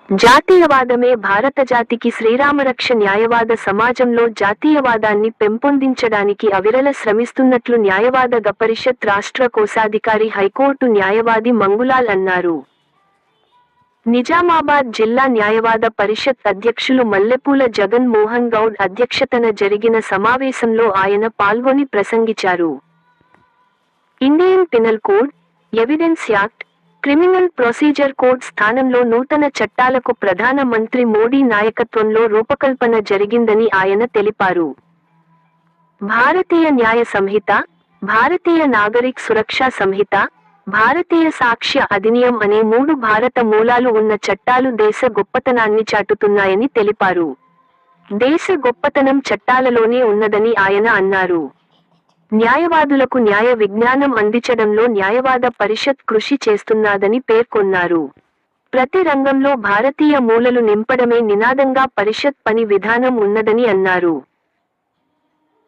జాతీయవాదమే భారత జాతికి శ్రీరామరక్ష. న్యాయవాద సమాజంలో జాతీయవాదాన్ని పెంపొందించడానికి అవిరళ శ్రమిస్తున్నట్లు న్యాయవాద పరిషత్ రాష్ట్ర కోశాధికారి హైకోర్టు న్యాయవాది మంగులాల్ అన్నారు. నిజామాబాద్ జిల్లా న్యాయవాద పరిషత్ అధ్యక్షులు మల్లెపూల జగన్ మోహన్ గౌడ్ అధ్యక్షతన జరిగిన సమావేశంలో ఆయన పాల్గొని ప్రసంగించారు. Indian penal code, evidence act, criminal procedure code స్థానంలో నూతన చట్టాలకు ప్రధాన మంత్రి మోడీ నాయకత్వంలో రూపకల్పన జరిగిందని ఆయన తెలిపారు. భారతీయ న్యాయ సంహిత, భారతీయ నాగరిక్ సురక్షా సంహిత, భారతీయ సాక్ష్య అధినియం అనే 3 భారత మూలాలు ఉన్న చట్టాలు దేశ గొప్పతనాన్ని చాటుతున్నాయని తెలిపారు. దేశ గొప్పతనం చట్టాలలోనే ఉన్నదని ఆయన అన్నారు. న్యాయవాదులకు న్యాయ విజ్ఞానం అందించడంలో న్యాయవాద పరిషత్ కృషి చేస్తున్నదని పేర్కొన్నారు. ప్రతి రంగంలో భారతీయ మూలలు నింపడమే నినాదంగా పరిషత్ పని విధానం ఉన్నదని అన్నారు.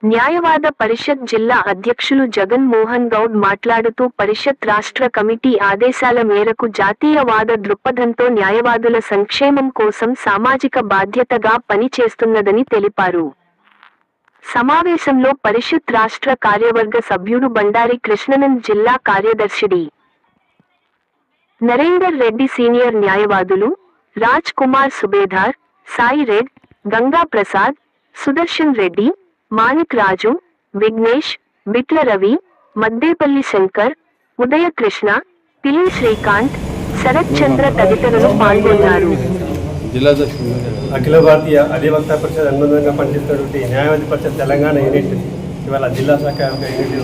న్యాయవాద పరిషత్ జిల్లా అధ్యక్షులు జగన్ మోహన్ గౌడ్ మాట్లాడుతూ పరిషత్ రాష్ట్ర కమిటీ ఆదేశాల మేరకు జాతీయవాద దృక్పథంతో న్యాయవాదుల సంక్షేమం కోసం సామాజిక బాధ్యతగా పనిచేస్తున్నదని తెలిపారు. సమావేశంలో పరిషత్ రాష్ట్ర కార్యవర్గ సభ్యుడు బండారి కృష్ణనంద్, జిల్లా కార్యదర్శి డి. నరేందర్ రెడ్డి, సీనియర్ న్యాయవాదులు రాజ్ కుమార్, సుబేదార్, సాయి రెడ్, గంగా ప్రసాద్, సుదర్శన్ రెడ్డి, మాణిక్ రాజు, విఘ్నేష్, బిట్ల రవి, మద్దేపల్లి శంకర్, ఉదయ కృష్ణ, పిల్లి శ్రీకాంత్, శరత్ చంద్ర తదితరులు పాల్గొన్నారు. అఖిల భారతీయ అధివక్త పరిషత్ అనుబంధంగా పనిచేస్తున్నటువంటి న్యాయవాది పరిషత్ తెలంగాణ యూనిట్ ఇవాళ జిల్లా శాఖ యూనిట్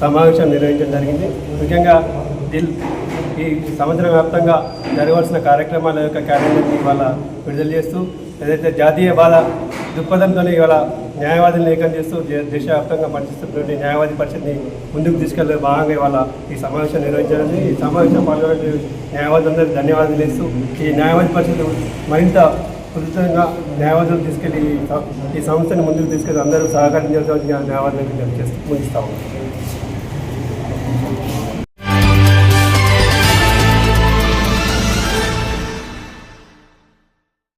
సమావేశం నిర్వహించడం జరిగింది. ముఖ్యంగా ఈ సంవత్సరం వ్యాప్తంగా జరగవలసిన కార్యక్రమాల యొక్క క్యాలెండర్ని ఇవాళ విడుదల చేస్తూ ఏదైతే జాతీయవాద దృక్పథంతో ఇవాళ న్యాయవాదులను ఏకం చేస్తూ దేశవ్యాప్తంగా పనిచేస్తున్నటువంటి న్యాయవాది పరిషత్ని ముందుకు తీసుకెళ్లే భాగంగా ఇవాళ ఈ సమావేశం నిర్వహించడానికి ఈ సమావేశం పాల్గొనే న్యాయవాదులందరికీ ధన్యవాదాలు ఇస్తూ ఈ న్యాయవాది పరిషత్ మరింత కృతజ్ఞంగా న్యాయవాదులు తీసుకెళ్లి ఈ సంస్థని ముందుకు తీసుకెళ్లి అందరూ సహకరించాల్సిన న్యాయవాదులకు ముగిస్తాము.